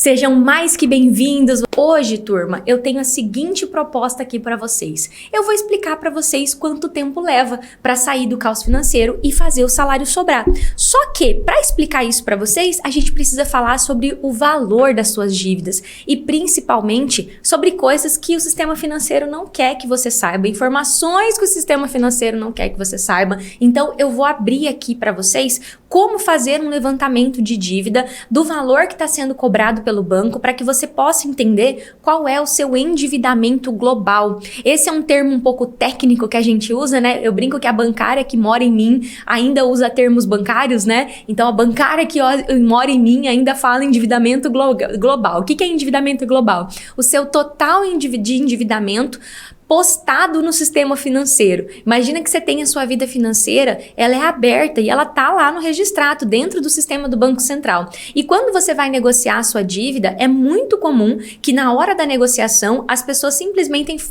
Sejam mais que bem-vindos. Hoje, turma, eu tenho a seguinte proposta aqui para vocês. Eu vou explicar para vocês quanto tempo leva para sair do caos financeiro e fazer o salário sobrar. Só que, para explicar isso para vocês, a gente precisa falar sobre o valor das suas dívidas e principalmente sobre coisas que o sistema financeiro não quer que você saiba, informações que o sistema financeiro não quer que você saiba. Então, eu vou abrir aqui para vocês como fazer um levantamento de dívida do valor que está sendo cobrado pelo banco para que você possa entender qual é o seu endividamento global. Esse é um termo um pouco técnico que a gente usa, né? Eu brinco que a bancária que mora em mim ainda usa termos bancários, né? Então a bancária que mora em mim ainda fala endividamento global. O que é endividamento global? O seu total de endividamento postado no sistema financeiro. Imagina que você tem a sua vida financeira, ela é aberta e ela tá lá no registrato, dentro do sistema do Banco Central. E quando você vai negociar a sua dívida, é muito comum que na hora da negociação, as pessoas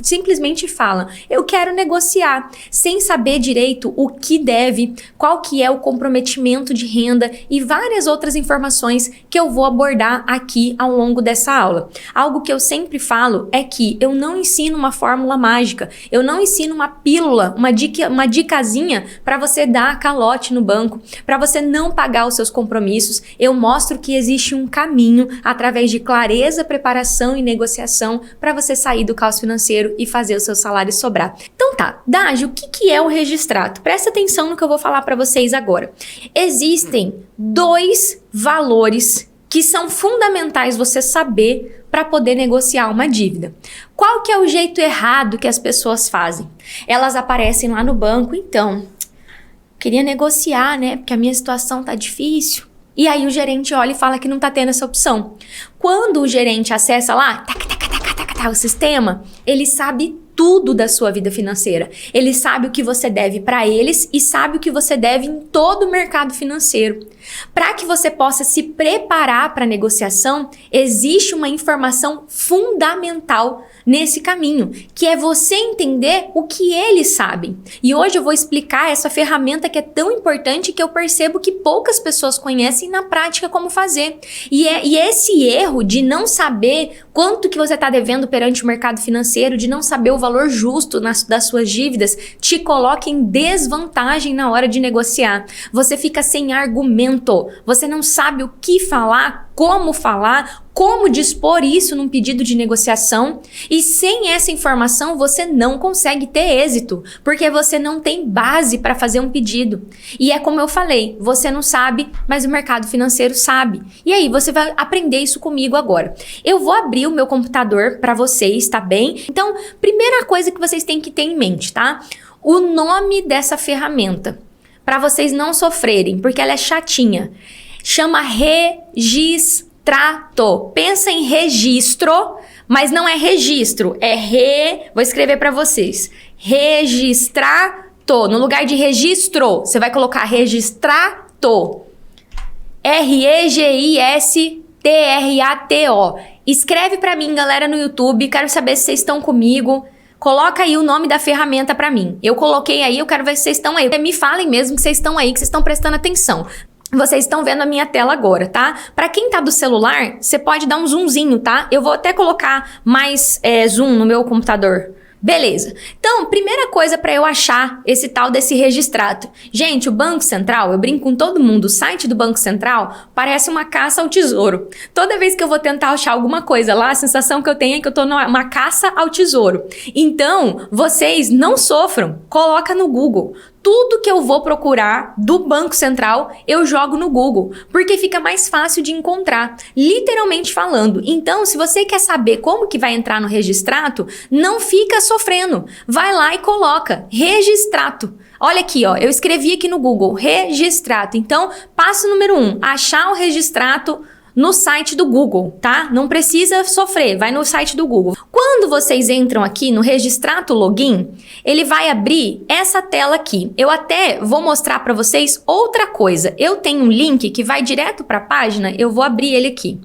simplesmente falam, eu quero negociar, sem saber direito o que deve, qual que é o comprometimento de renda e várias outras informações que eu vou abordar aqui ao longo dessa aula. Algo que eu sempre falo é que eu não ensino uma fórmula mágica. Eu não ensino uma pílula, uma dicasinha para você dar calote no banco, para você não pagar os seus compromissos. Eu mostro que existe um caminho através de clareza, preparação e negociação para você sair do caos financeiro e fazer o seu salário sobrar. Então tá, Dagi, o que é o registrato? Presta atenção no que eu vou falar para vocês agora. Existem dois valores que são fundamentais você saber para poder negociar uma dívida. Qual que é o jeito errado que as pessoas fazem? Elas aparecem lá no banco, então, queria negociar, né? Porque a minha situação tá difícil. E aí o gerente olha e fala que não tá tendo essa opção. Quando o gerente acessa lá, o sistema, ele sabe tudo da sua vida financeira. Ele sabe o que você deve para eles e sabe o que você deve em todo o mercado financeiro. Para que você possa se preparar para a negociação, existe uma informação fundamental nesse caminho, que é você entender o que eles sabem. E hoje eu vou explicar essa ferramenta que é tão importante que eu percebo que poucas pessoas conhecem na prática como fazer. E esse erro de não saber quanto que você está devendo perante o mercado financeiro, de não saber o valor justo das suas dívidas, te coloca em desvantagem na hora de negociar. Você fica sem argumento, você não sabe o que falar, como dispor isso num pedido de negociação, e sem essa informação você não consegue ter êxito, porque você não tem base para fazer um pedido. E é como eu falei, você não sabe, mas o mercado financeiro sabe. E aí você vai aprender isso comigo agora. Eu vou abrir o meu computador para vocês, tá bem? Então, primeira coisa que vocês têm que ter em mente, tá? O nome dessa ferramenta, para vocês não sofrerem, porque ela é chatinha. Chama registrato. Pensa em registro, mas não é registro, vou escrever para vocês. Registrato. No lugar de registro, você vai colocar registrato. R-E-G-I-S-T-R-A-T-O. Escreve para mim, galera, no YouTube. Quero saber se vocês estão comigo. Coloca aí o nome da ferramenta para mim. Eu coloquei aí, eu quero ver se vocês estão aí. Me falem mesmo que vocês estão aí, que vocês estão prestando atenção. Vocês estão vendo a minha tela agora, tá? Para quem tá do celular, você pode dar um zoomzinho, tá? Eu vou até colocar mais zoom no meu computador. Beleza. Então, primeira coisa para eu achar esse tal desse registrato. Gente, o Banco Central, eu brinco com todo mundo, o site do Banco Central parece uma caça ao tesouro. Toda vez que eu vou tentar achar alguma coisa lá, a sensação que eu tenho é que eu tô numa caça ao tesouro. Então, vocês não sofram, coloca no Google. Tudo que eu vou procurar do Banco Central, eu jogo no Google, porque fica mais fácil de encontrar, literalmente falando. Então, se você quer saber como que vai entrar no registrato, não fica sofrendo. Vai lá e coloca registrato. Olha aqui, ó, eu escrevi aqui no Google, registrato. Então, passo número 1, achar o registrato no site do Google, tá? Não precisa sofrer, vai no site do Google. Quando vocês entram aqui no Registrato Login, ele vai abrir essa tela aqui. Eu até vou mostrar para vocês outra coisa. Eu tenho um link que vai direto para a página, eu vou abrir ele aqui.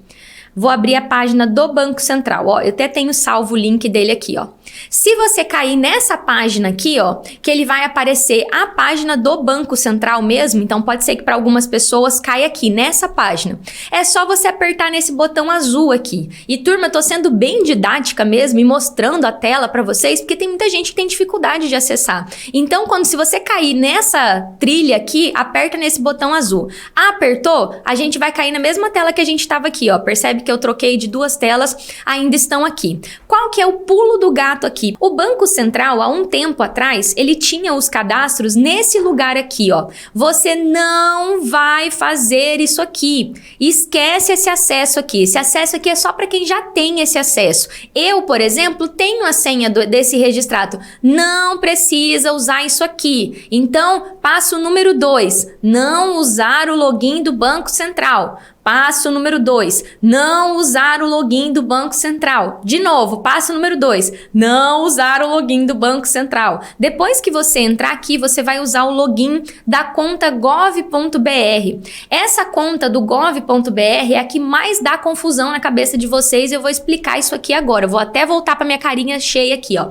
Vou abrir a página do Banco Central, ó, eu até tenho salvo o link dele aqui, ó. Se você cair nessa página aqui, ó, que ele vai aparecer a página do Banco Central mesmo, então pode ser que para algumas pessoas caia aqui, nessa página. É só você apertar nesse botão azul aqui. E turma, eu tô sendo bem didática mesmo e mostrando a tela para vocês, porque tem muita gente que tem dificuldade de acessar. Então, se você cair nessa trilha aqui, aperta nesse botão azul. Apertou, a gente vai cair na mesma tela que a gente estava aqui, ó. Percebe que eu troquei de duas telas, ainda estão aqui. Qual que é o pulo do gato aqui? O Banco Central, há um tempo atrás, ele tinha os cadastros nesse lugar aqui, ó. Você não vai fazer isso aqui. Esquece esse acesso aqui. Esse acesso aqui é só para quem já tem esse acesso. Eu, por exemplo, tenho a senha desse registrado. Não precisa usar isso aqui. Então, passo número 2, não usar o login do Banco Central. Passo número 2, não usar o login do Banco Central. De novo, passo número 2, não usar o login do Banco Central. Depois que você entrar aqui, você vai usar o login da conta gov.br. Essa conta do gov.br é a que mais dá confusão na cabeça de vocês. Eu vou explicar isso aqui agora. Eu vou até voltar para minha carinha cheia aqui, ó.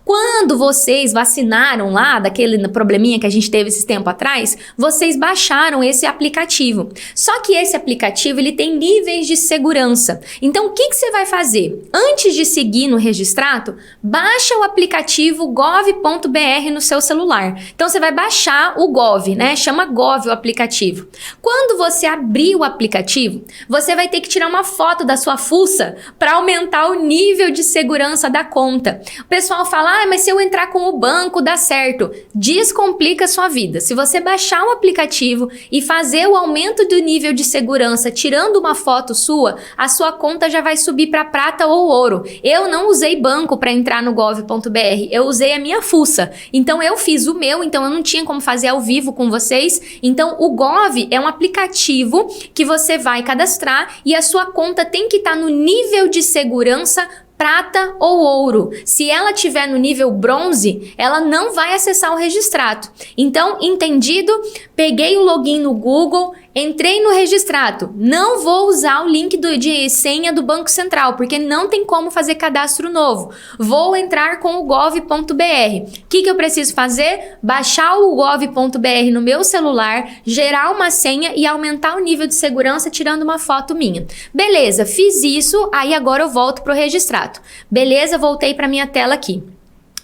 Quando vocês vacinaram lá, daquele probleminha que a gente teve esses tempos atrás, vocês baixaram esse aplicativo. Só que esse aplicativo, ele tem níveis de segurança. Então, o que você vai fazer? Antes de seguir no Registrato, baixa o aplicativo gov.br no seu celular. Então, você vai baixar o Gov, né? Chama Gov o aplicativo. Quando você abrir o aplicativo, você vai ter que tirar uma foto da sua fuça para aumentar o nível de segurança da conta. O pessoal fala, mas se eu entrar com o banco, dá certo. Descomplica a sua vida. Se você baixar o aplicativo e fazer o aumento do nível de segurança tirando uma foto sua, a sua conta já vai subir para prata ou ouro. Eu não usei banco para entrar no gov.br, eu usei a minha fuça. Então eu fiz o meu, então eu não tinha como fazer ao vivo com vocês. Então o Gov é um aplicativo que você vai cadastrar e a sua conta tem que estar no nível de segurança prata ou ouro. Se ela tiver no nível bronze, ela não vai acessar o Registrato. Então, entendido? Peguei o login no Google, entrei no Registrato. Não vou usar o link de senha do Banco Central, porque não tem como fazer cadastro novo. Vou entrar com o gov.br. O que eu preciso fazer? Baixar o gov.br no meu celular, gerar uma senha e aumentar o nível de segurança tirando uma foto minha. Beleza, fiz isso, aí agora eu volto para o Registrato. Beleza, voltei para minha tela aqui.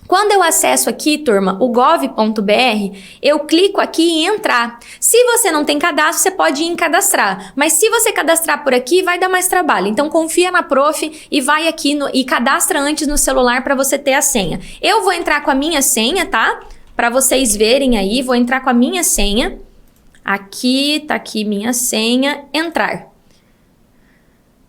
Quando eu acesso aqui, turma, o gov.br, eu clico aqui em entrar. Se você não tem cadastro, você pode ir em cadastrar. Mas se você cadastrar por aqui, vai dar mais trabalho. Então, confia na prof e vai aqui e cadastra antes no celular para você ter a senha. Eu vou entrar com a minha senha, tá? Para vocês verem aí, vou entrar com a minha senha. Aqui, tá aqui minha senha, entrar.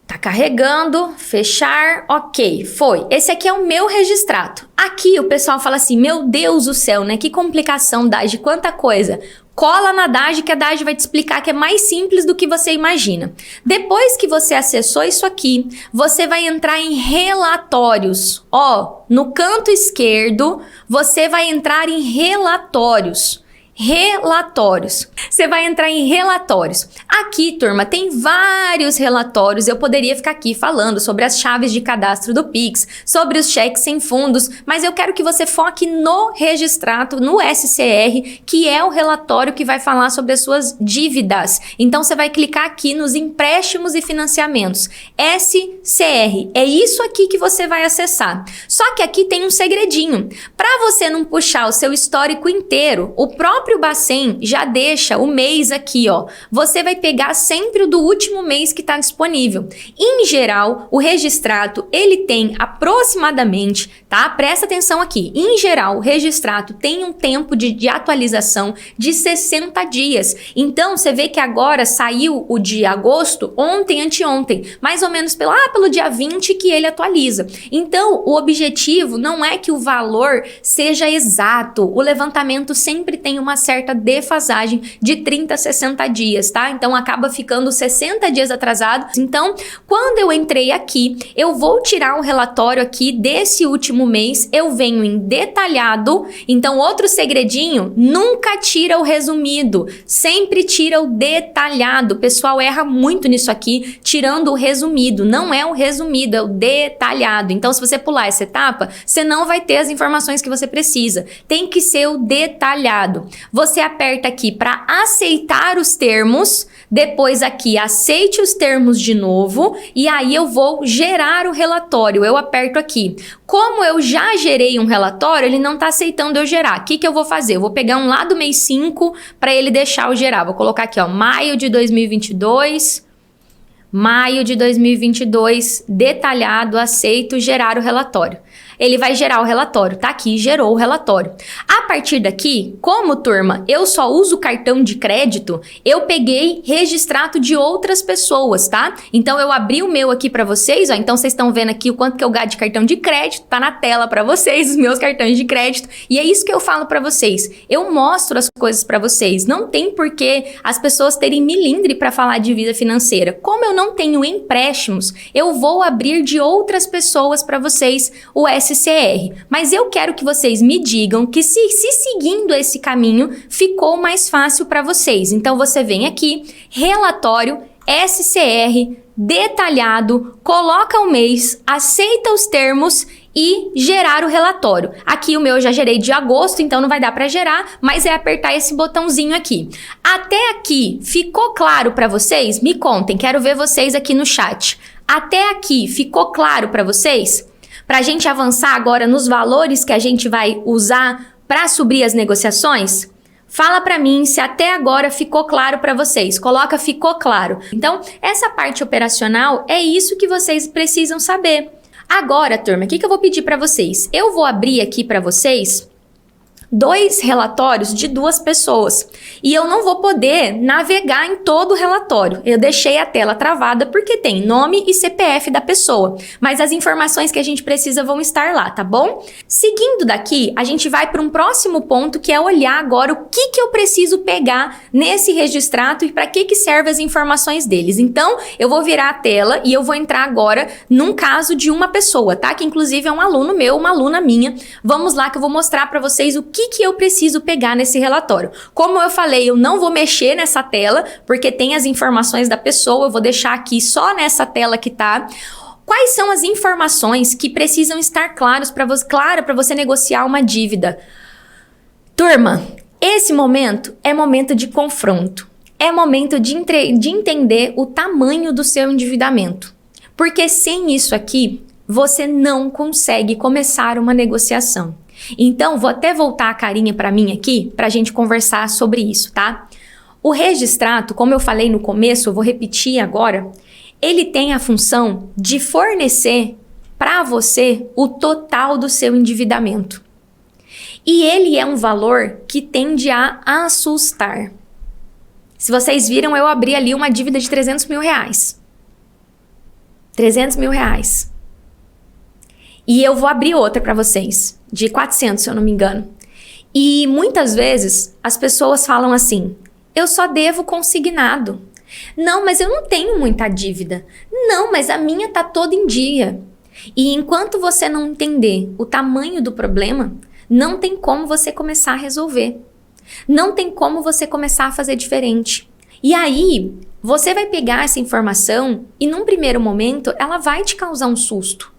Tá carregando, fechar, ok, foi. Esse aqui é o meu Registrato. Aqui o pessoal fala assim, meu Deus do céu, né? Que complicação, Dagi, quanta coisa. Cola na Dagi que a Dagi vai te explicar que é mais simples do que você imagina. Depois que você acessou isso aqui, você vai entrar em relatórios. Ó, no canto esquerdo, você vai entrar em relatórios. Relatórios. Você vai entrar em relatórios. Aqui, turma, tem vários relatórios. Eu poderia ficar aqui falando sobre as chaves de cadastro do Pix, sobre os cheques sem fundos, mas eu quero que você foque no Registrato, no SCR, que é o relatório que vai falar sobre as suas dívidas. Então, você vai clicar aqui nos empréstimos e financiamentos. SCR. É isso aqui que você vai acessar. Só que aqui tem um segredinho. Para você não puxar o seu histórico inteiro, o próprio Bacen já deixa o mês aqui, ó. Você vai pegar sempre o do último mês que está disponível. Em geral, o Registrato, ele tem aproximadamente, tá? Presta atenção aqui. Em geral, o Registrato tem um tempo de atualização de 60 dias. Então, você vê que agora saiu o de agosto, ontem, anteontem, mais ou menos pelo dia 20 que ele atualiza. Então, o objetivo não é que o valor seja exato. O levantamento sempre tem uma uma certa defasagem de 30 a 60 dias, tá? Então acaba ficando 60 dias atrasado. Então, quando eu entrei aqui, eu vou tirar um relatório aqui desse último mês, eu venho em detalhado. Então, outro segredinho, nunca tira o resumido, sempre tira o detalhado. O pessoal erra muito nisso aqui, tirando o resumido. Não é o resumido, é o detalhado. Então, se você pular essa etapa, você não vai ter as informações que você precisa. Tem que ser o detalhado. Você aperta aqui para aceitar os termos, depois aqui aceite os termos de novo e aí eu vou gerar o relatório. Eu aperto aqui. Como eu já gerei um relatório, ele não está aceitando eu gerar. O que eu vou fazer? Eu vou pegar um lá do mês 5 para ele deixar eu gerar. Vou colocar aqui, ó, maio de 2022. Maio de 2022, detalhado, aceito, gerar o relatório. Ele vai gerar o relatório, tá aqui, gerou o relatório. A partir daqui, como turma, eu só uso cartão de crédito, eu peguei registrado de outras pessoas, tá? Então eu abri o meu aqui pra vocês, ó, então vocês estão vendo aqui o quanto que eu gasto de cartão de crédito, tá na tela pra vocês, os meus cartões de crédito, e é isso que eu falo pra vocês. Eu mostro as coisas pra vocês, não tem porquê as pessoas terem milindre pra falar de vida financeira. Como eu não tenho empréstimos, eu vou abrir de outras pessoas pra vocês o SCR. Mas eu quero que vocês me digam que se seguindo esse caminho ficou mais fácil para vocês. Então você vem aqui, relatório, SCR, detalhado, coloca o mês, aceita os termos e gerar o relatório. Aqui o meu eu já gerei de agosto, então não vai dar para gerar, mas é apertar esse botãozinho aqui. Até aqui, ficou claro para vocês? Me contem, quero ver vocês aqui no chat. Até aqui, ficou claro para vocês? Para a gente avançar agora nos valores que a gente vai usar para subir as negociações? Fala para mim se até agora ficou claro para vocês. Coloca ficou claro. Então, essa parte operacional é isso que vocês precisam saber. Agora, turma, o que eu vou pedir para vocês? Eu vou abrir aqui para vocês 2 relatórios de 2 pessoas e eu não vou poder navegar em todo o relatório. Eu deixei a tela travada porque tem nome e CPF da pessoa, mas as informações que a gente precisa vão estar lá, tá bom? Seguindo daqui, a gente vai para um próximo ponto que é olhar agora o que eu preciso pegar nesse registrato e para que servem as informações deles. Então, eu vou virar a tela e eu vou entrar agora num caso de uma pessoa, tá? Que inclusive é um aluno meu, uma aluna minha. Vamos lá que eu vou mostrar para vocês o que eu preciso pegar nesse relatório. Como eu falei, eu não vou mexer nessa tela, porque tem as informações da pessoa, eu vou deixar aqui só nessa tela que tá. Quais são as informações que precisam estar claras para você negociar uma dívida? Turma, esse momento é momento de confronto. É momento de entender o tamanho do seu endividamento. Porque sem isso aqui, você não consegue começar uma negociação. Então, vou até voltar a carinha para mim aqui, para a gente conversar sobre isso, tá? O registrato, como eu falei no começo, eu vou repetir agora, ele tem a função de fornecer para você o total do seu endividamento. E ele é um valor que tende a assustar. Se vocês viram, eu abri ali uma dívida de 300 mil reais. 300 mil reais. E eu vou abrir outra para vocês, de 400, se eu não me engano. E muitas vezes as pessoas falam assim, eu só devo consignado. Não, mas eu não tenho muita dívida. Não, mas a minha tá toda em dia. E enquanto você não entender o tamanho do problema, não tem como você começar a resolver. Não tem como você começar a fazer diferente. E aí, você vai pegar essa informação e num primeiro momento, ela vai te causar um susto.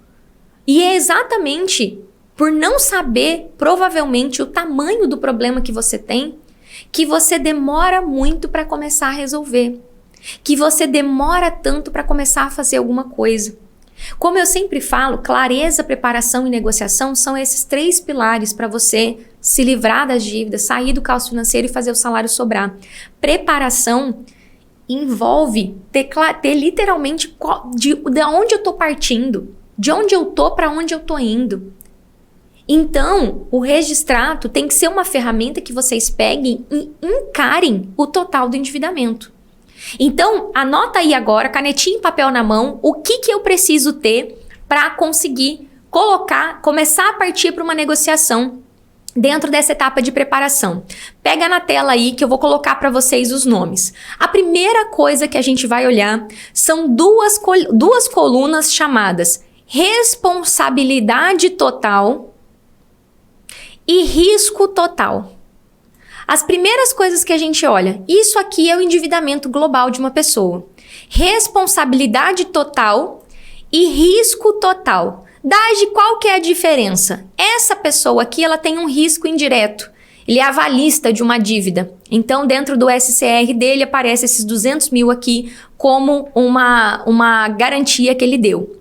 E é exatamente por não saber, provavelmente, o tamanho do problema que você tem, que você demora muito para começar a resolver. Que você demora tanto para começar a fazer alguma coisa. Como eu sempre falo, clareza, preparação e negociação são esses 3 pilares para você se livrar das dívidas, sair do caos financeiro e fazer o salário sobrar. Preparação envolve ter literalmente de onde eu estou partindo. De onde eu tô para onde eu tô indo. Então, o registrato tem que ser uma ferramenta que vocês peguem e encarem o total do endividamento. Então, anota aí agora, canetinha e papel na mão, o que eu preciso ter para conseguir começar a partir para uma negociação dentro dessa etapa de preparação. Pega na tela aí que eu vou colocar para vocês os nomes. A primeira coisa que a gente vai olhar são duas colunas chamadas responsabilidade total e risco total. As primeiras coisas que a gente olha, isso aqui é o endividamento global de uma pessoa. Responsabilidade total e risco total. Daí, qual que é a diferença? Essa pessoa aqui, ela tem um risco indireto. Ele é avalista de uma dívida. Então, dentro do SCR dele, aparece esses 200 mil aqui como uma garantia que ele deu.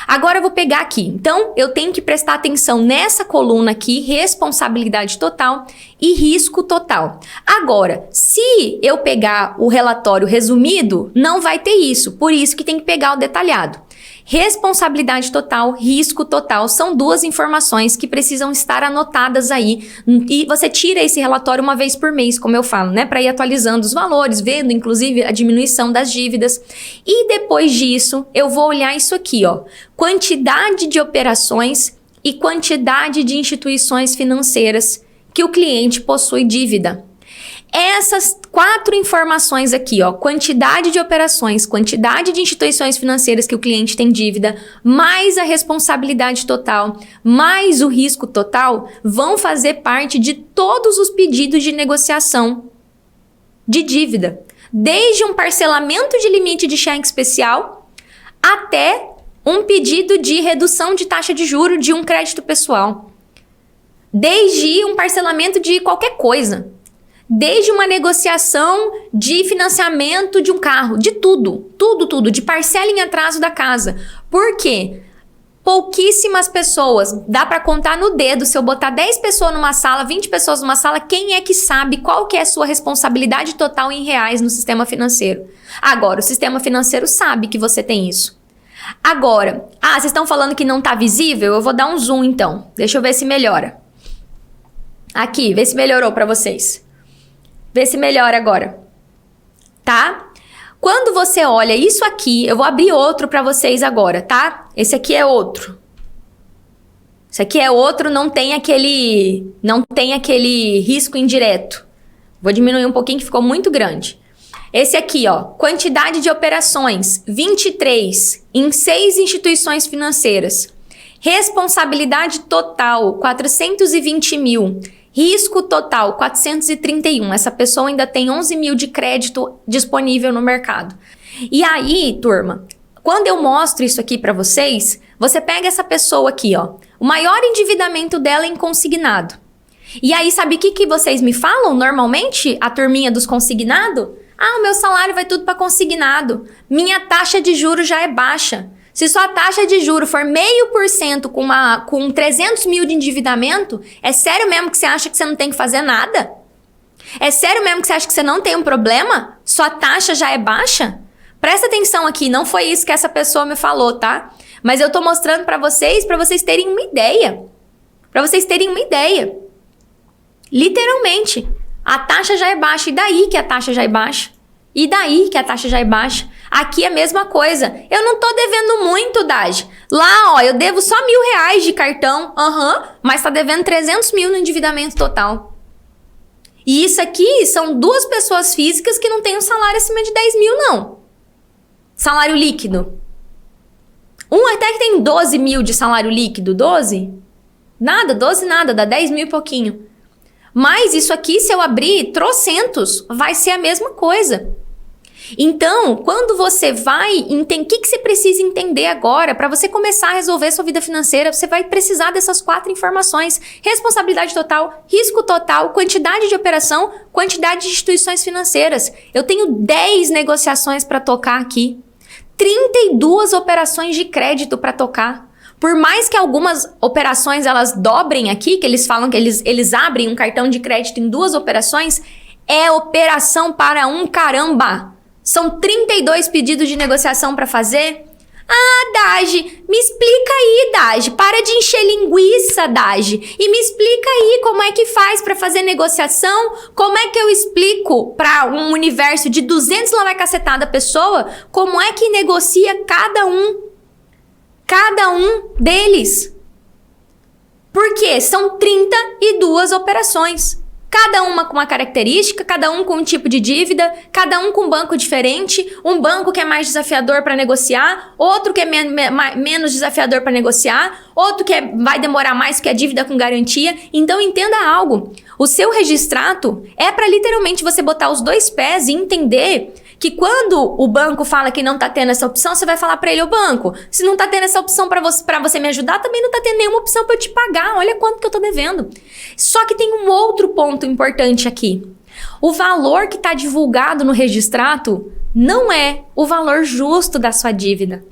Agora, eu vou pegar aqui. Então, eu tenho que prestar atenção nessa coluna aqui, responsabilidade total e risco total. Agora, se eu pegar o relatório resumido, não vai ter isso. Por isso que tem que pegar o detalhado. Responsabilidade total, risco total, são duas informações que precisam estar anotadas aí. E você tira esse relatório uma vez por mês, como eu falo, né? Para ir atualizando os valores, vendo inclusive a diminuição das dívidas. E depois disso, eu vou olhar isso aqui, ó. Quantidade de operações e quantidade de instituições financeiras que o cliente possui dívida. Essas 4 informações aqui, ó, quantidade de operações, quantidade de instituições financeiras que o cliente tem dívida, mais a responsabilidade total, mais o risco total, vão fazer parte de todos os pedidos de negociação de dívida. Desde um parcelamento de limite de cheque especial até um pedido de redução de taxa de juros de um crédito pessoal. Desde um parcelamento de qualquer coisa. Desde uma negociação de financiamento de um carro, de tudo, de parcela em atraso da casa. Por quê? Pouquíssimas pessoas, dá para contar no dedo, se eu botar 10 pessoas numa sala, 20 pessoas numa sala, quem é que sabe qual que é a sua responsabilidade total em reais no sistema financeiro? Agora, o sistema financeiro sabe que você tem isso. Agora, vocês estão falando que não tá visível? Eu vou dar um zoom então, deixa eu ver se melhora. Aqui, vê se melhorou para vocês. Vê se melhora agora, tá? Quando você olha isso aqui, eu vou abrir outro para vocês agora, tá? Esse aqui é outro. Esse aqui é outro, não tem aquele risco indireto. Vou diminuir um pouquinho que ficou muito grande. Esse aqui, ó, quantidade de operações, 23 em 6 instituições financeiras. Responsabilidade total, 420 mil. Risco total, 431. Essa pessoa ainda tem 11 mil de crédito disponível no mercado. E aí, turma, quando eu mostro isso aqui para vocês, você pega essa pessoa aqui, ó. O maior endividamento dela é em consignado. E aí, sabe o que vocês me falam normalmente? A turminha dos consignados? O meu salário vai tudo para consignado. Minha taxa de juros já é baixa. Se sua taxa de juros for 0,5% com 300 mil de endividamento, é sério mesmo que você acha que você não tem que fazer nada? É sério mesmo que você acha que você não tem um problema? Sua taxa já é baixa? Presta atenção aqui, não foi isso que essa pessoa me falou, tá? Mas eu tô mostrando para vocês terem uma ideia. Para vocês terem uma ideia. Literalmente, a taxa já é baixa. E daí que a taxa já é baixa? E daí que a taxa já é baixa? Aqui é a mesma coisa. Eu não tô devendo muito, Daj. Lá, ó, eu devo só R$1.000 de cartão. Mas tá devendo 300 mil no endividamento total. E isso aqui são 2 pessoas físicas que não têm um salário acima de 10 mil, não. Salário líquido. Um até que tem 12 mil de salário líquido. 12? Nada, 12 nada, dá 10 mil e pouquinho. Mas isso aqui, se eu abrir trocentos, vai ser a mesma coisa. Então, quando você vai entender, o que você precisa entender agora para você começar a resolver sua vida financeira, você vai precisar dessas 4 informações. Responsabilidade total, risco total, quantidade de operação, quantidade de instituições financeiras. Eu tenho 10 negociações para tocar aqui. 32 operações de crédito para tocar. Por mais que algumas operações elas dobrem aqui, que eles falam que eles abrem um cartão de crédito em 2 operações, é operação para um caramba. São 32 pedidos de negociação para fazer. Daj, me explica aí, Daj. Para de encher linguiça, Daj. E me explica aí como é que faz para fazer negociação. Como é que eu explico para um universo de 200 lá vai cacetada pessoa, como é que negocia cada um deles. Porque são 32 operações. Cada uma com uma característica, cada um com um tipo de dívida, cada um com um banco diferente, um banco que é mais desafiador para negociar, outro que é menos desafiador para negociar, outro que vai demorar mais porque é dívida com garantia. Então entenda algo, o seu registrato é para literalmente você botar os dois pés e entender que quando o banco fala que não tá tendo essa opção, você vai falar para ele, ô banco, se não tá tendo essa opção para você me ajudar, também não tá tendo nenhuma opção para eu te pagar, olha quanto que eu tô devendo. Só que tem um outro ponto importante aqui. O valor que tá divulgado no registrato não é o valor justo da sua dívida.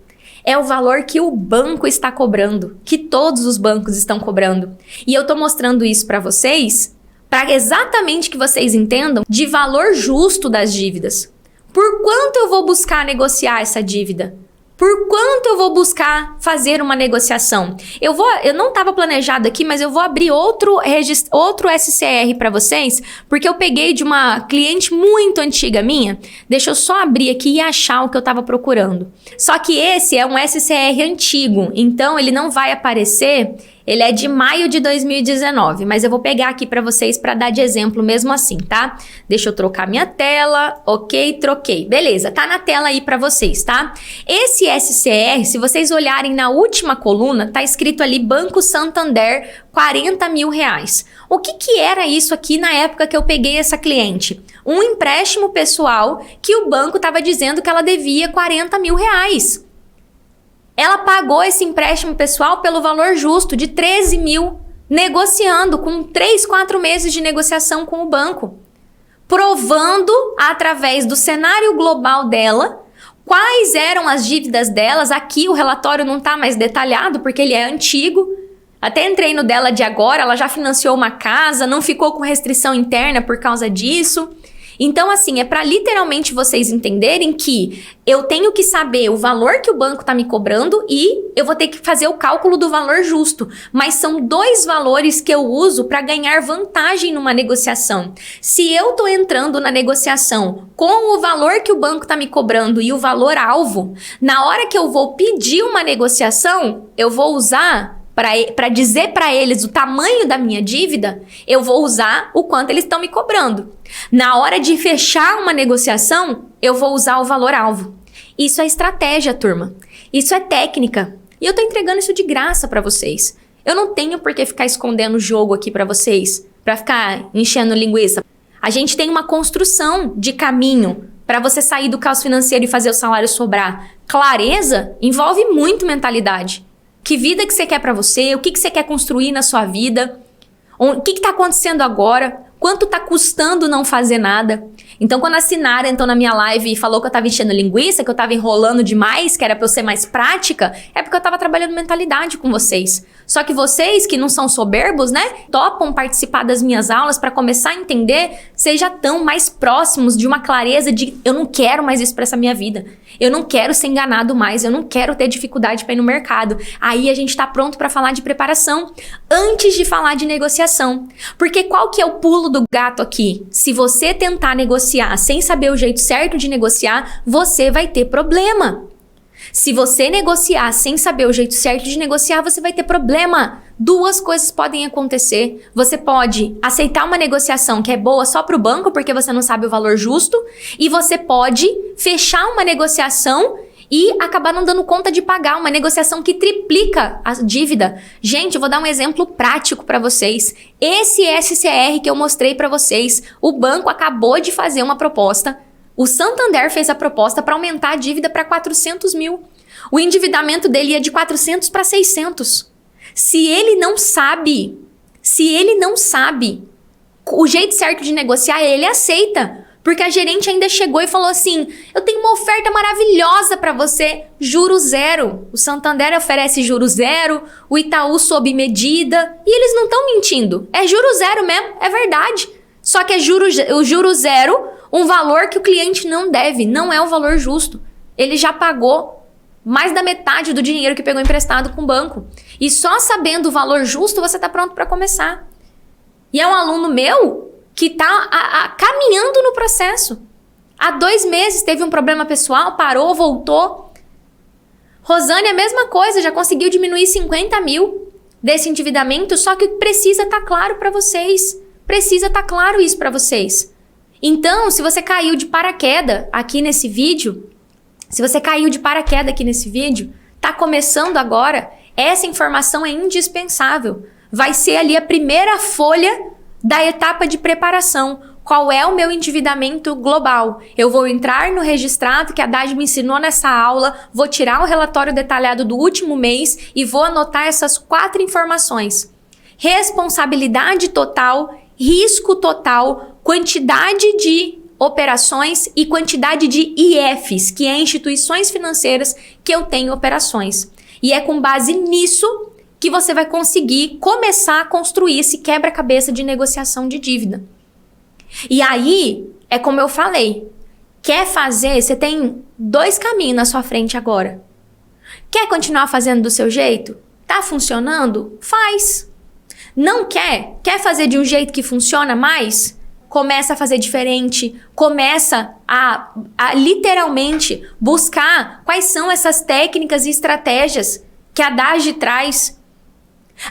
É o valor que o banco está cobrando, que todos os bancos estão cobrando. E eu tô mostrando isso para vocês, para exatamente que vocês entendam de valor justo das dívidas. Por quanto eu vou buscar negociar essa dívida? Por quanto eu vou buscar fazer uma negociação? Eu não estava planejado aqui, mas eu vou abrir outro SCR para vocês, porque eu peguei de uma cliente muito antiga minha. Deixa eu só abrir aqui e achar o que eu estava procurando. Só que esse é um SCR antigo, então ele não vai aparecer. Ele é de maio de 2019, mas eu vou pegar aqui para vocês para dar de exemplo mesmo assim, tá? Deixa eu trocar minha tela, ok, troquei. Beleza, tá na tela aí para vocês, tá? Esse SCR, se vocês olharem na última coluna, tá escrito ali Banco Santander, 40 mil reais. O que era isso aqui na época que eu peguei essa cliente? Um empréstimo pessoal que o banco estava dizendo que ela devia 40 mil reais. Ela pagou esse empréstimo pessoal pelo valor justo de 13 mil, negociando com 3, 4 meses de negociação com o banco, provando através do cenário global dela quais eram as dívidas delas. Aqui o relatório não está mais detalhado porque ele é antigo. Até entrei no dela de agora, ela já financiou uma casa, não ficou com restrição interna por causa disso. Então, assim, é para literalmente vocês entenderem que eu tenho que saber o valor que o banco está me cobrando e eu vou ter que fazer o cálculo do valor justo. Mas são dois valores que eu uso para ganhar vantagem numa negociação. Se eu estou entrando na negociação com o valor que o banco está me cobrando e o valor alvo, na hora que eu vou pedir uma negociação, eu vou usar... Para dizer para eles o tamanho da minha dívida, eu vou usar o quanto eles estão me cobrando. Na hora de fechar uma negociação, eu vou usar o valor-alvo. Isso é estratégia, turma. Isso é técnica. E eu tô entregando isso de graça para vocês. Eu não tenho por que ficar escondendo o jogo aqui para vocês, para ficar enchendo linguiça. A gente tem uma construção de caminho para você sair do caos financeiro e fazer o salário sobrar. Clareza envolve muito mentalidade. Que vida que você quer para você? O que você quer construir na sua vida? O que está acontecendo agora? Quanto está custando não fazer nada? Então, quando a Sinara entrou na minha live e falou que eu estava enchendo linguiça, que eu estava enrolando demais, que era para eu ser mais prática, é porque eu estava trabalhando mentalidade com vocês. Só que vocês, que não são soberbos, né? Topam participar das minhas aulas para começar a entender, vocês já estão mais próximos de uma clareza de eu não quero mais isso para essa minha vida. Eu não quero ser enganado mais, eu não quero ter dificuldade para ir no mercado. Aí a gente está pronto para falar de preparação antes de falar de negociação. Porque qual que é o pulo do gato aqui? Se você tentar negociar sem saber o jeito certo de negociar, você vai ter problema. Se você negociar sem saber o jeito certo de negociar, você vai ter problema. Duas coisas podem acontecer. Você pode aceitar uma negociação que é boa só para o banco porque você não sabe o valor justo, e você pode fechar uma negociação e acabar não dando conta de pagar, uma negociação que triplica a dívida. Gente, eu vou dar um exemplo prático para vocês. Esse SCR que eu mostrei para vocês, o banco acabou de fazer uma proposta. O Santander fez a proposta para aumentar a dívida para 400 mil. O endividamento dele ia de 400 para 600. Se ele não sabe o jeito certo de negociar, ele aceita. Porque a gerente ainda chegou e falou assim, eu tenho uma oferta maravilhosa para você, juro zero. O Santander oferece juro zero, o Itaú sob medida, e eles não estão mentindo. É juro zero mesmo, é verdade. Só que é o juro zero, um valor que o cliente não deve, não é o valor justo. Ele já pagou mais da metade do dinheiro que pegou emprestado com o banco. E só sabendo o valor justo, você está pronto para começar. E é um aluno meu que está caminhando no processo. Há 2 meses teve um problema pessoal, parou, voltou. Rosane, a mesma coisa, já conseguiu diminuir 50 mil. desse endividamento, só que precisa estar claro para vocês. Precisa estar claro isso para vocês. Então, se você caiu de paraquedas aqui nesse vídeo, tá começando agora, essa informação é indispensável. Vai ser ali a primeira folha da etapa de preparação. Qual é o meu endividamento global? Eu vou entrar no registrado que a Dade me ensinou nessa aula, vou tirar o relatório detalhado do último mês e vou anotar essas 4 informações. Responsabilidade total, risco total, quantidade de operações e quantidade de IFs, que é instituições financeiras que eu tenho operações. E é com base nisso que você vai conseguir começar a construir esse quebra-cabeça de negociação de dívida. E aí, é como eu falei, quer fazer, você tem 2 caminhos na sua frente agora. Quer continuar fazendo do seu jeito? Tá funcionando? Faz. Não quer? Quer fazer de um jeito que funciona mais? Começa a fazer diferente, começa a literalmente buscar quais são essas técnicas e estratégias que a Dade traz.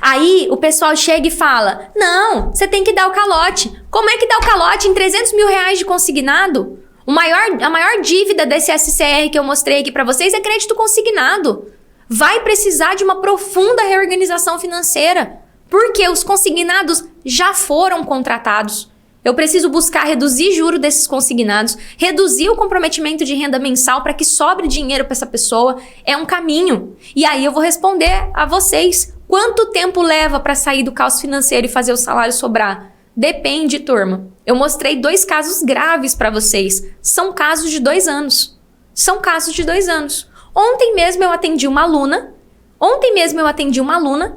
Aí o pessoal chega e fala, não, você tem que dar o calote. Como é que dá o calote em 300 mil reais de consignado? A maior dívida desse SCR que eu mostrei aqui para vocês é crédito consignado. Vai precisar de uma profunda reorganização financeira, porque os consignados já foram contratados. Eu preciso buscar reduzir juro desses consignados, reduzir o comprometimento de renda mensal para que sobre dinheiro para essa pessoa. É um caminho. E aí eu vou responder a vocês. Quanto tempo leva para sair do caos financeiro e fazer o salário sobrar? Depende, turma. Eu mostrei 2 casos graves para vocês. São casos de 2 anos. Ontem mesmo eu atendi uma aluna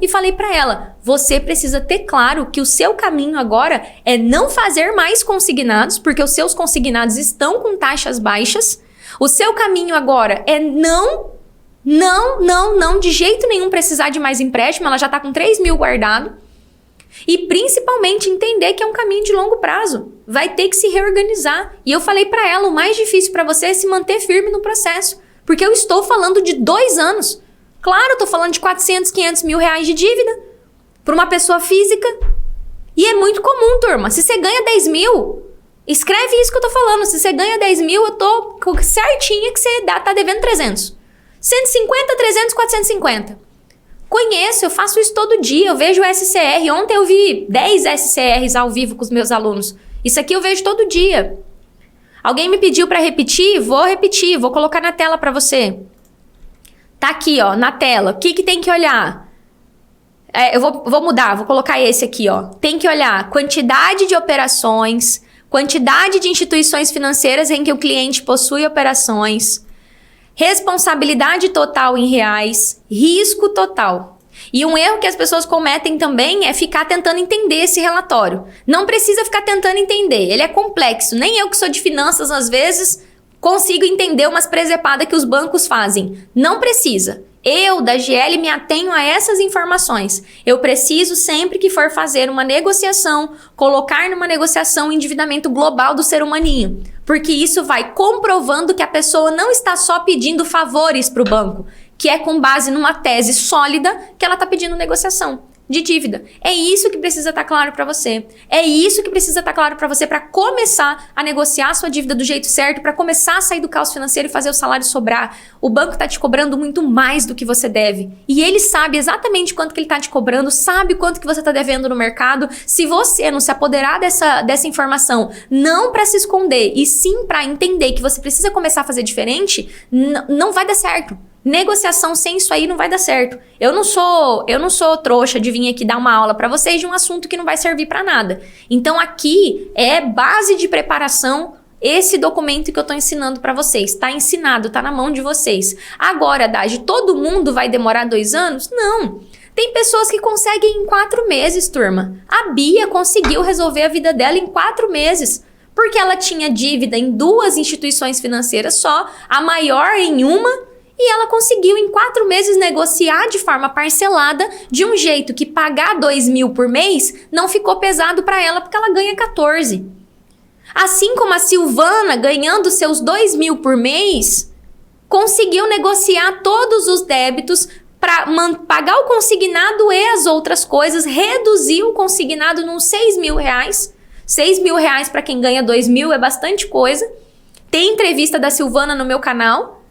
e falei para ela, você precisa ter claro que o seu caminho agora é não fazer mais consignados, porque os seus consignados estão com taxas baixas. O seu caminho agora é não de jeito nenhum precisar de mais empréstimo, ela já tá com 3 mil guardado. E principalmente entender que é um caminho de longo prazo. Vai ter que se reorganizar. E eu falei para ela, o mais difícil para você é se manter firme no processo. Porque eu estou falando de 2 anos. Claro, eu tô falando de 400, 500 mil reais de dívida para uma pessoa física. E é muito comum, turma. Se você ganha 10 mil, escreve isso que eu tô falando. Se você ganha 10 mil, eu tô certinha que você tá devendo 300. 150, 300, 450. Conheço, eu faço isso todo dia. Eu vejo o SCR. Ontem eu vi 10 SCRs ao vivo com os meus alunos. Isso aqui eu vejo todo dia. Alguém me pediu para repetir? Vou repetir. Vou colocar na tela para você. Tá aqui, ó, na tela. O que tem que olhar? Eu vou mudar, vou colocar esse aqui, ó. Tem que olhar quantidade de operações, quantidade de instituições financeiras em que o cliente possui operações, responsabilidade total em reais, risco total. E um erro que as pessoas cometem também é ficar tentando entender esse relatório. Não precisa ficar tentando entender, ele é complexo. Nem eu que sou de finanças, às vezes, consigo entender umas presepadas que os bancos fazem. Não precisa. Eu, da GL, me atenho a essas informações. Eu preciso, sempre que for fazer uma negociação, colocar numa negociação o endividamento global do ser humaninho. Porque isso vai comprovando que a pessoa não está só pedindo favores para o banco, que é com base numa tese sólida que ela está pedindo negociação de dívida. É isso que precisa estar claro para você. É isso que precisa estar claro para você para começar a negociar a sua dívida do jeito certo, para começar a sair do caos financeiro e fazer o salário sobrar. O banco está te cobrando muito mais do que você deve. E ele sabe exatamente quanto que ele está te cobrando, sabe quanto que você está devendo no mercado. Se você não se apoderar dessa informação, não para se esconder, e sim para entender que você precisa começar a fazer diferente, não vai dar certo. Negociação sem isso aí não vai dar certo. Eu não sou trouxa de vir aqui dar uma aula para vocês de um assunto que não vai servir para nada. Então aqui é base de preparação esse documento que eu tô ensinando para vocês. Tá ensinado, tá na mão de vocês. Agora, Dade, todo mundo vai demorar 2 anos? Não. Tem pessoas que conseguem em 4 meses, turma. A Bia conseguiu resolver a vida dela em 4 meses. Porque ela tinha dívida em 2 instituições financeiras só, a maior em uma. E ela conseguiu em 4 meses negociar de forma parcelada, de um jeito que pagar 2 mil por mês não ficou pesado para ela, porque ela ganha 14. Assim como a Silvana, ganhando seus 2 mil por mês, conseguiu negociar todos os débitos para pagar o consignado e as outras coisas, reduzir o consignado nos 6 mil reais. 6 mil reais para quem ganha 2 mil é bastante coisa. Tem entrevista da Silvana no meu canal.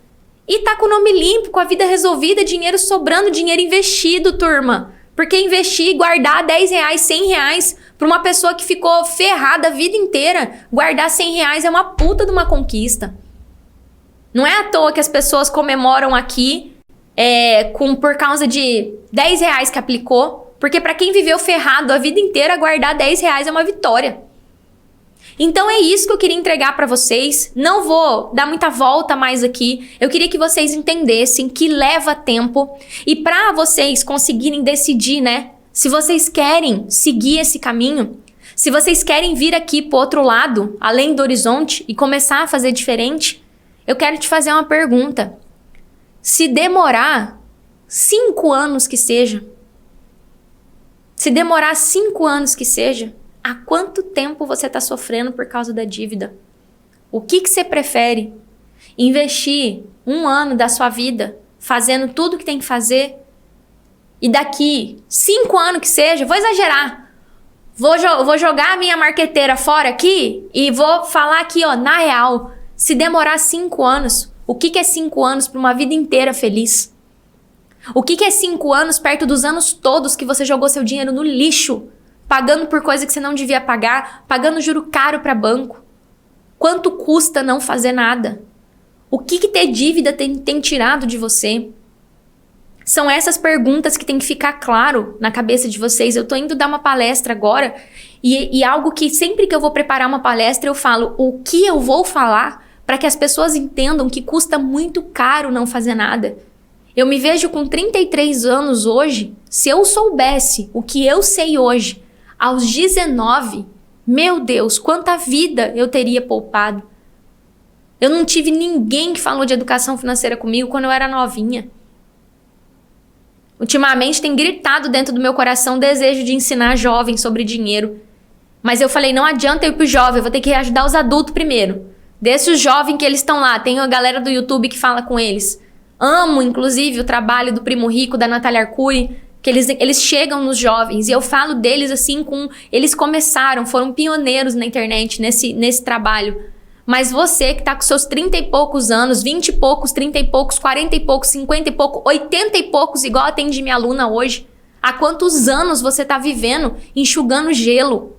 E tá com o nome limpo, com a vida resolvida, dinheiro sobrando, dinheiro investido, turma. Porque investir, guardar 10 reais, 100 reais para uma pessoa que ficou ferrada a vida inteira, guardar 100 reais é uma puta de uma conquista. Não é à toa que as pessoas comemoram aqui por causa de 10 reais que aplicou. Porque para quem viveu ferrado a vida inteira, guardar 10 reais é uma vitória. Então é isso que eu queria entregar para vocês. Não vou dar muita volta mais aqui. Eu queria que vocês entendessem que leva tempo. E para vocês conseguirem decidir, né? Se vocês querem seguir esse caminho, se vocês querem vir aqui pro outro lado, além do horizonte, e começar a fazer diferente, eu quero te fazer uma pergunta. Se demorar 5 anos que seja, se demorar 5 anos que seja, há quanto tempo você está sofrendo por causa da dívida? O que você prefere? Investir 1 ano da sua vida fazendo tudo que tem que fazer e daqui 5 anos que seja, vou exagerar, vou jogar a minha marqueteira fora aqui e vou falar aqui, ó, na real, se demorar 5 anos, o que é 5 anos para uma vida inteira feliz? O que é 5 anos perto dos anos todos que você jogou seu dinheiro no lixo, pagando por coisa que você não devia pagar, pagando juro caro para banco? Quanto custa não fazer nada? O que ter dívida tem tirado de você? São essas perguntas que tem que ficar claro na cabeça de vocês. Eu tô indo dar uma palestra agora e algo que sempre que eu vou preparar uma palestra eu falo o que eu vou falar para que as pessoas entendam que custa muito caro não fazer nada. Eu me vejo com 33 anos hoje. Se eu soubesse o que eu sei hoje, aos 19, meu Deus, quanta vida eu teria poupado. Eu não tive ninguém que falou de educação financeira comigo quando eu era novinha. Ultimamente tem gritado dentro do meu coração o desejo de ensinar jovens sobre dinheiro. Mas eu falei, não adianta eu ir pro jovem, eu vou ter que ajudar os adultos primeiro. Deixa os jovens que eles estão lá, tem a galera do YouTube que fala com eles. Amo, inclusive, o trabalho do Primo Rico, da Natália Arcuri, que eles chegam nos jovens. E eu falo deles assim, eles começaram, foram pioneiros na internet nesse trabalho. Mas você que tá com seus 30 e poucos anos, 20 e poucos, 30 e poucos, 40 e poucos, 50 e poucos, 80 e poucos, igual atende minha aluna hoje. Há quantos anos você tá vivendo enxugando gelo?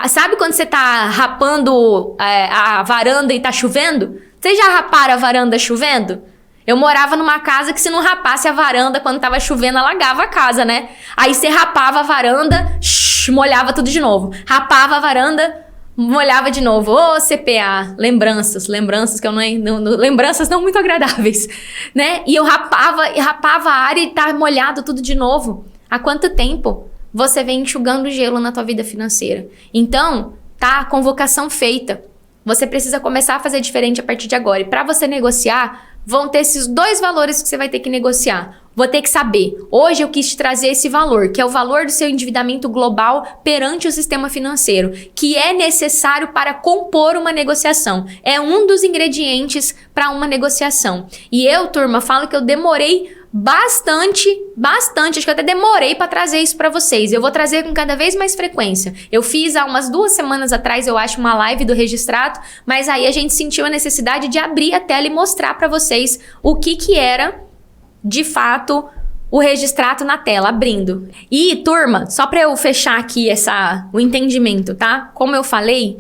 Sabe quando você tá rapando a varanda e tá chovendo? Vocês já raparam a varanda chovendo? Eu morava numa casa que se não rapasse a varanda quando tava chovendo, alagava a casa, né? Aí você rapava a varanda, molhava tudo de novo. Rapava a varanda, molhava de novo. Ô, CPA, lembranças que eu lembranças não muito agradáveis, né? E eu rapava a área e tá molhado tudo de novo. Há quanto tempo você vem enxugando gelo na tua vida financeira? Então, tá a convocação feita. Você precisa começar a fazer diferente a partir de agora. E para você negociar, vão ter esses 2 valores que você vai ter que negociar. Vou ter que saber. Hoje eu quis te trazer esse valor, que é o valor do seu endividamento global perante o sistema financeiro, que é necessário para compor uma negociação. É um dos ingredientes para uma negociação. E eu, turma, falo que eu demorei bastante, acho que eu até demorei para trazer isso para vocês. Eu vou trazer com cada vez mais frequência. Eu fiz há umas 2 semanas atrás, eu acho, uma live do Registrato, mas aí a gente sentiu a necessidade de abrir a tela e mostrar para vocês o que era, de fato, o Registrato na tela, abrindo. E, turma, só para eu fechar aqui o entendimento, tá? Como eu falei,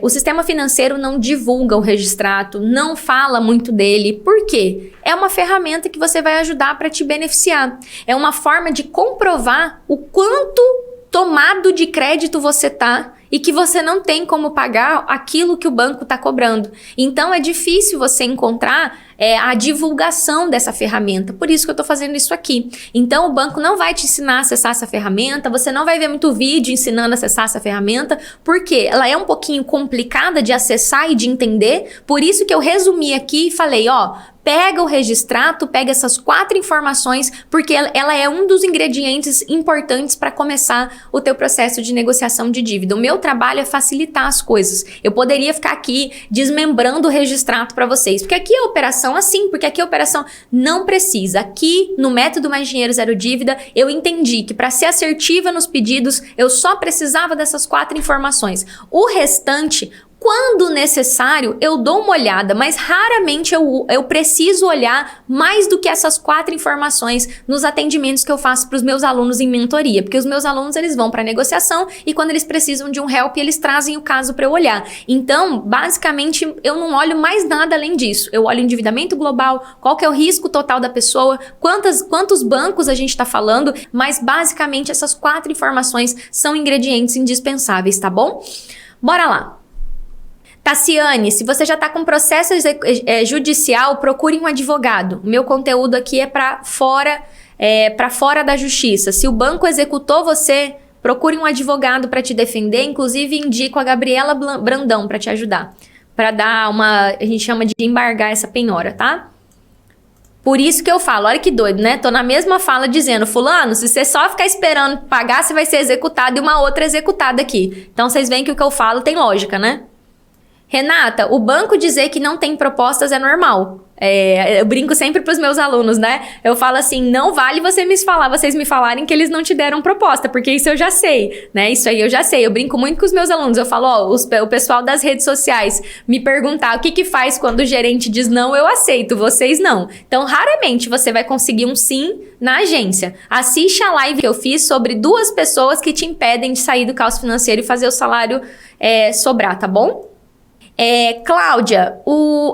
o sistema financeiro não divulga o Registrato, não fala muito dele. Por quê? É uma ferramenta que você vai ajudar para te beneficiar. É uma forma de comprovar o quanto tomado de crédito você tá e que você não tem como pagar aquilo que o banco está cobrando. Então é difícil você encontrar a divulgação dessa ferramenta. Por isso que eu estou fazendo isso aqui. Então o banco não vai te ensinar a acessar essa ferramenta, você não vai ver muito vídeo ensinando a acessar essa ferramenta, porque ela é um pouquinho complicada de acessar e de entender. Por isso que eu resumi aqui e falei, ó, pega o registrato, pega essas 4 informações, porque ela é um dos ingredientes importantes para começar o teu processo de negociação de dívida. O meu trabalho é facilitar as coisas. Eu poderia ficar aqui desmembrando o registrato para vocês, porque aqui é operação assim, porque aqui é operação... Não precisa. Aqui, no método Mais Dinheiro Zero Dívida, eu entendi que para ser assertiva nos pedidos, eu só precisava dessas 4 informações. O restante... Quando necessário, eu dou uma olhada, mas raramente eu preciso olhar mais do que essas 4 informações nos atendimentos que eu faço para os meus alunos em mentoria, porque os meus alunos eles vão para a negociação e quando eles precisam de um help, eles trazem o caso para eu olhar. Então, basicamente, eu não olho mais nada além disso. Eu olho o endividamento global, qual que é o risco total da pessoa, quantos bancos a gente está falando, mas basicamente essas 4 informações são ingredientes indispensáveis, tá bom? Bora lá! Tassiane, se você já está com processo judicial, procure um advogado. O meu conteúdo aqui é para fora da justiça. Se o banco executou você, procure um advogado para te defender. Inclusive, indico a Gabriela Brandão para te ajudar. Para dar a gente chama de embargar essa penhora, tá? Por isso que eu falo, olha que doido, né? Tô na mesma fala dizendo, fulano, se você só ficar esperando pagar, você vai ser executado e uma outra executada aqui. Então, vocês veem que o que eu falo tem lógica, né? Renata, o banco dizer que não tem propostas é normal. Eu brinco sempre para os meus alunos, né? Eu falo assim, não vale vocês me falarem que eles não te deram proposta, porque isso eu já sei, né? Isso aí eu já sei. Eu brinco muito com os meus alunos. Eu falo, o pessoal das redes sociais me perguntar o que faz quando o gerente diz não, eu aceito, vocês não. Então, raramente você vai conseguir um sim na agência. Assiste a live que eu fiz sobre 2 pessoas que te impedem de sair do caos financeiro e fazer o salário sobrar, tá bom? Cláudia,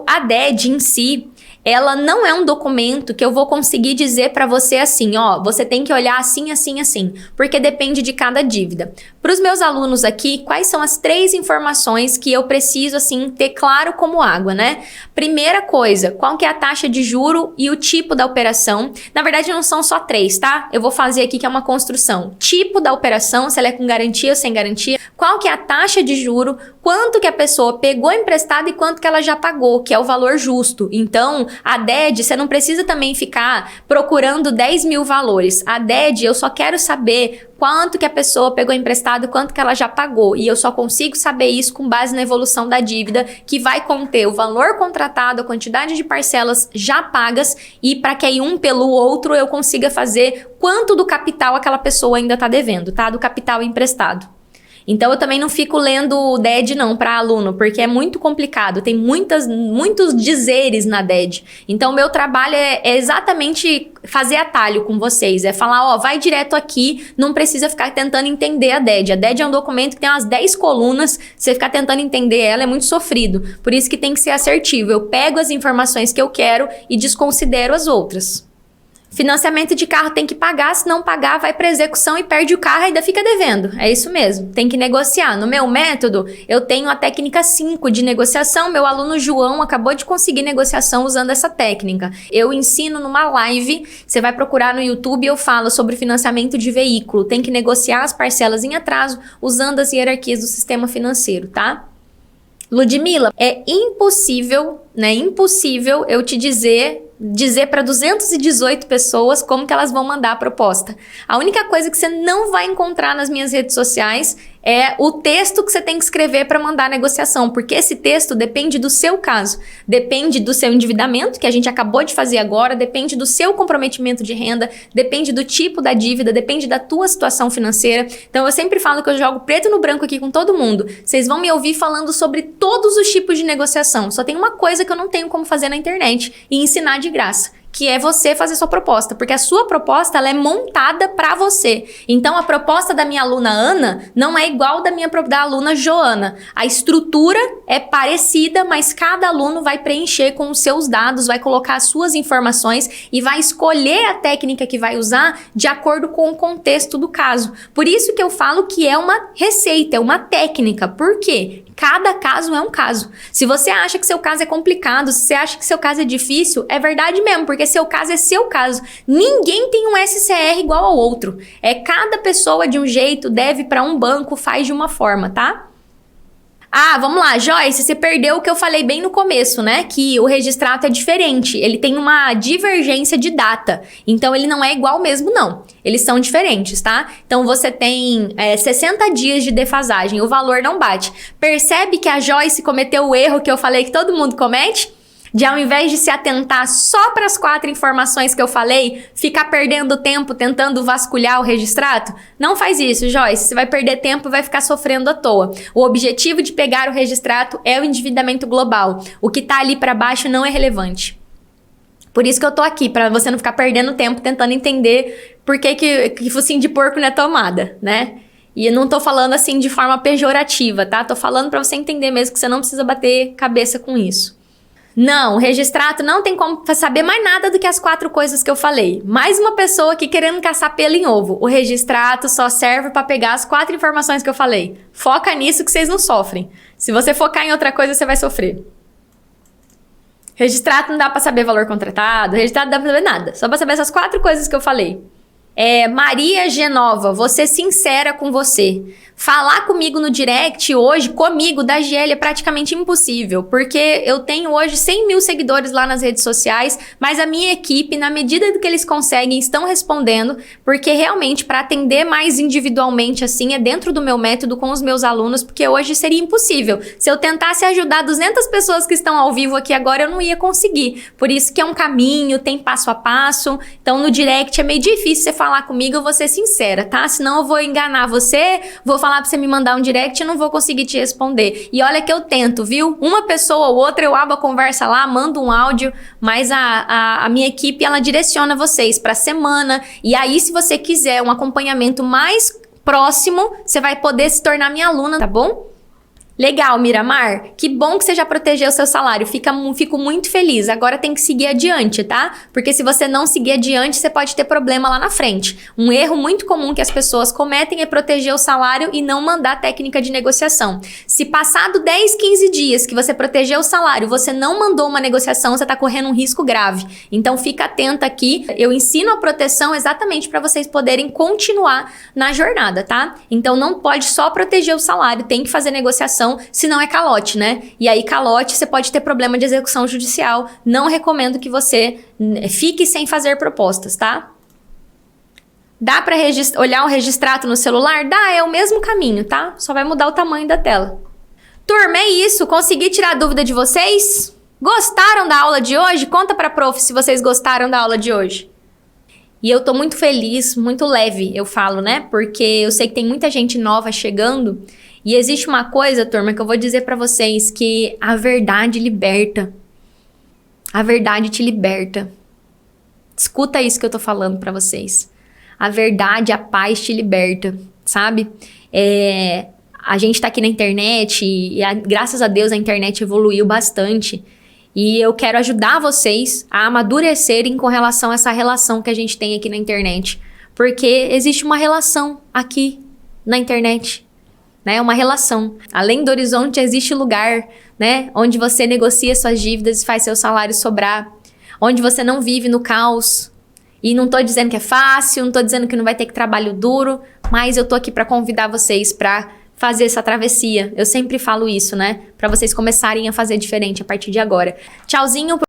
a DED em si, ela não é um documento que eu vou conseguir dizer para você assim, ó, você tem que olhar assim, assim, assim, porque depende de cada dívida. Para os meus alunos aqui, quais são as 3 informações que eu preciso, assim, ter claro como água, né? Primeira coisa, qual que é a taxa de juro e o tipo da operação? Na verdade, não são só 3, tá? Eu vou fazer aqui que é uma construção. Tipo da operação, se ela é com garantia ou sem garantia. Qual que é a taxa de juro? Quanto que a pessoa pegou emprestado e quanto que ela já pagou, que é o valor justo. Então, a DED, você não precisa também ficar procurando 10 mil valores. A DED, eu só quero saber quanto que a pessoa pegou emprestado, quanto que ela já pagou. E eu só consigo saber isso com base na evolução da dívida, que vai conter o valor contratado, a quantidade de parcelas já pagas, e para que aí um pelo outro eu consiga fazer quanto do capital aquela pessoa ainda está devendo, tá? Do capital emprestado. Então, eu também não fico lendo o DED não para aluno, porque é muito complicado, tem muitos dizeres na DED. Então, o meu trabalho é exatamente fazer atalho com vocês, é falar, ó, vai direto aqui, não precisa ficar tentando entender a DED. A DED é um documento que tem umas 10 colunas, você ficar tentando entender ela é muito sofrido, por isso que tem que ser assertivo. Eu pego as informações que eu quero e desconsidero as outras. Financiamento de carro tem que pagar, se não pagar vai para execução e perde o carro e ainda fica devendo. É isso mesmo, tem que negociar. No meu método, eu tenho a técnica 5 de negociação. Meu aluno João acabou de conseguir negociação usando essa técnica. Eu ensino numa live, você vai procurar no YouTube, eu falo sobre financiamento de veículo. Tem que negociar as parcelas em atraso usando as hierarquias do sistema financeiro, tá? Ludmila, é impossível, né? Impossível eu te dizer para 218 pessoas como que elas vão mandar a proposta. A única coisa que você não vai encontrar nas minhas redes sociais é o texto que você tem que escrever para mandar a negociação, porque esse texto depende do seu caso, depende do seu endividamento, que a gente acabou de fazer agora, depende do seu comprometimento de renda, depende do tipo da dívida, depende da tua situação financeira. Então eu sempre falo que eu jogo preto no branco aqui com todo mundo. Vocês vão me ouvir falando sobre todos os tipos de negociação. Só tem uma coisa que eu não tenho como fazer na internet e ensinar de graça, que é você fazer sua proposta, porque a sua proposta ela é montada para você. Então a proposta da minha aluna Ana não é igual da aluna Joana. A estrutura é parecida, mas cada aluno vai preencher com os seus dados, vai colocar as suas informações e vai escolher a técnica que vai usar de acordo com o contexto do caso. Por isso que eu falo que é uma receita, é uma técnica. Por quê? Cada caso é um caso. Se você acha que seu caso é complicado, se você acha que seu caso é difícil, é verdade mesmo, porque seu caso é seu caso. Ninguém tem um SCR igual ao outro. Cada pessoa de um jeito, deve para um banco, faz de uma forma, tá? Ah, vamos lá, Joyce, você perdeu o que eu falei bem no começo, né? Que o registrato é diferente, ele tem uma divergência de data, então ele não é igual mesmo não, eles são diferentes, tá? Então você tem 60 dias de defasagem, o valor não bate. Percebe que a Joyce cometeu o erro que eu falei que todo mundo comete? De ao invés de se atentar só para as 4 informações que eu falei, ficar perdendo tempo tentando vasculhar o registrato? Não faz isso, Joyce. Você vai perder tempo e vai ficar sofrendo à toa. O objetivo de pegar o registrato é o endividamento global. O que tá ali para baixo não é relevante. Por isso que eu tô aqui, para você não ficar perdendo tempo tentando entender por que focinho de porco não é tomada, né? E eu não tô falando assim de forma pejorativa, tá? Tô falando para você entender mesmo que você não precisa bater cabeça com isso. Não, o registrato não tem como saber mais nada do que as 4 coisas que eu falei. Mais uma pessoa aqui querendo caçar pelo em ovo. O registrato só serve para pegar as 4 informações que eu falei. Foca nisso que vocês não sofrem. Se você focar em outra coisa, você vai sofrer. Registrato não dá para saber valor contratado, registrato não dá para saber nada. Só para saber essas 4 coisas que eu falei. Maria Genova, vou ser sincera com você. Falar comigo no direct hoje, comigo, da GL, é praticamente impossível. Porque eu tenho hoje 100 mil seguidores lá nas redes sociais, mas a minha equipe, na medida do que eles conseguem, estão respondendo. Porque realmente, para atender mais individualmente assim, é dentro do meu método com os meus alunos, porque hoje seria impossível. Se eu tentasse ajudar 200 pessoas que estão ao vivo aqui agora, eu não ia conseguir. Por isso que é um caminho, tem passo a passo. Então, no direct é meio difícil você falar comigo, eu vou ser sincera, tá? Senão eu vou enganar você, vou falar pra você me mandar um direct e não vou conseguir te responder. E olha que eu tento, viu? Uma pessoa ou outra, eu abro a conversa lá, mando um áudio, mas a minha equipe, ela direciona vocês pra semana. E aí, se você quiser um acompanhamento mais próximo, você vai poder se tornar minha aluna, tá bom? Legal, Miramar. Que bom que você já protegeu o seu salário. Fico muito feliz. Agora tem que seguir adiante, tá? Porque se você não seguir adiante, você pode ter problema lá na frente. Um erro muito comum que as pessoas cometem é proteger o salário e não mandar técnica de negociação. Se passado 10, 15 dias que você protegeu o salário, você não mandou uma negociação, você tá correndo um risco grave. Então fica atenta aqui. Eu ensino a proteção exatamente para vocês poderem continuar na jornada, tá? Então não pode só proteger o salário, tem que fazer negociação. Senão é calote, né? E aí calote, você pode ter problema de execução judicial. Não recomendo que você fique sem fazer propostas, tá? Dá pra olhar o registrato no celular? Dá, é o mesmo caminho, tá? Só vai mudar o tamanho da tela. Turma, é isso. Consegui tirar a dúvida de vocês? Gostaram da aula de hoje? Conta pra prof se vocês gostaram da aula de hoje. E eu tô muito feliz, muito leve, eu falo, né? Porque eu sei que tem muita gente nova chegando. E existe uma coisa, turma, que eu vou dizer pra vocês, que a verdade liberta. A verdade te liberta. Escuta isso que eu tô falando pra vocês. A verdade, a paz te liberta, sabe? A gente tá aqui na internet e graças a Deus a internet evoluiu bastante. E eu quero ajudar vocês a amadurecerem com relação a essa relação que a gente tem aqui na internet. Porque existe uma relação aqui na internet. Né, uma relação. Além do horizonte existe lugar, né, onde você negocia suas dívidas e faz seu salário sobrar, onde você não vive no caos. E não tô dizendo que é fácil, não tô dizendo que não vai ter que trabalho duro, mas eu tô aqui para convidar vocês para fazer essa travessia. Eu sempre falo isso, né, para vocês começarem a fazer diferente a partir de agora. Tchauzinho.